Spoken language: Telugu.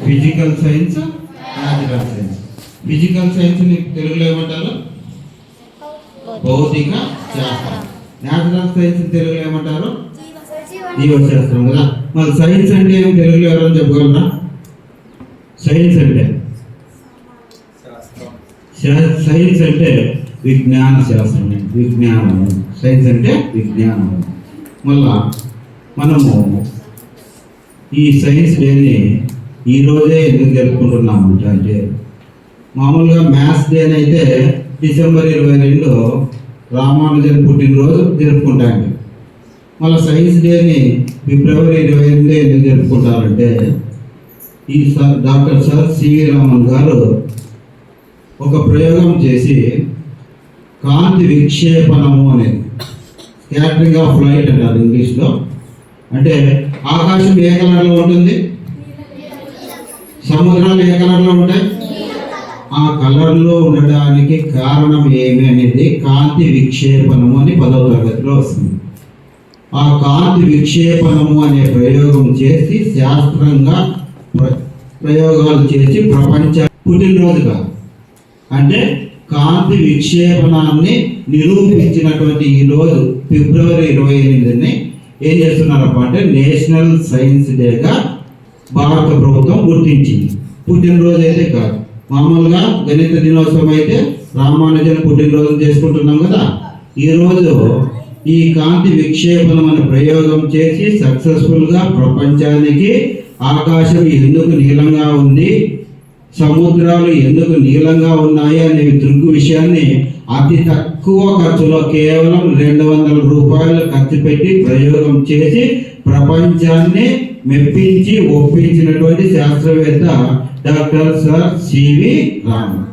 Physical science, natural science. Physical science ని తెలుగులో ఏమంటారు? భౌతిక శాస్త్రం. న్యాచురల్ సైన్స్ తెలుగులో ఏమంటారు? జీవశాస్త్రం కదా. మరి సైన్స్ అంటే ఏం తెలుగులో ఎవరైనా చెప్పగలరా? సైన్స్ అంటే సైన్స్ అంటే విజ్ఞాన శాస్త్రం, విజ్ఞానము. సైన్స్ అంటే విజ్ఞానము. మళ్ళా మనము ఈ సైన్స్ డేని ఈరోజే ఎందుకు జరుపుకుంటున్నాము అంటే, మామూలుగా మ్యాథ్స్ డేని అయితే డిసెంబర్ 22 రామానుజన్ పుట్టినరోజు జరుపుకుంటాము. మళ్ళీ సైన్స్ డేని ఫిబ్రవరి 28 ఎందుకు జరుపుకుంటారంటే, ఈ డాక్టర్ సార్ సివి రామన్ గారు ఒక ప్రయోగం చేసి కాంతి విక్షేపణము అనేది, స్కాటరింగ్ ఆఫ్ లైట్ అంటారు ఇంగ్లీష్లో. అంటే ఆకాశం ఏ కలర్లో ఉంటుంది? సముద్రాలు ఏ కలర్లో ఉంటాయి? ఆ కలర్లో ఉండడానికి కారణం ఏమి అనేది కాంతి విక్షేపణము అని 10వ తరగతిలో వస్తుంది. ఆ కాంతి విక్షేపణము అనే ప్రయోగం చేసి శాస్త్రంగా ప్రయోగాలు చేసి ప్రపంచ పుట్టినరోజుగా అంటే కాంతి విక్షేపణాన్ని నిరూపించినటువంటి ఈరోజు ఫిబ్రవరి 28ని ఏం చేస్తున్నారప్ప అంటే నేషనల్ సైన్స్ డేగా భారత ప్రభుత్వం గుర్తించింది. పుట్టినరోజు అయితే కాదు, మామూలుగా గణిత దినోత్సవం అయితే రామానుజన్ పుట్టినరోజు చేసుకుంటున్నాం కదా. ఈరోజు ఈ కాంతి విక్షేపణం అనే ప్రయోగం చేసి సక్సెస్ఫుల్గా ప్రపంచానికి ఆకాశం ఎందుకు నీలంగా ఉంది, సముద్రాలు ఎందుకు నీలంగా ఉన్నాయి అనే దృగ్గు విషయాన్ని అతి తక్కువ ఖర్చులో కేవలం 200 రూపాయలు ఖర్చు పెట్టి ప్రయోగం చేసి ప్రపంచాన్ని మెప్పించి ఒప్పించినటువంటి శాస్త్రవేత్త డాక్టర్ సర్ సివి రామన్.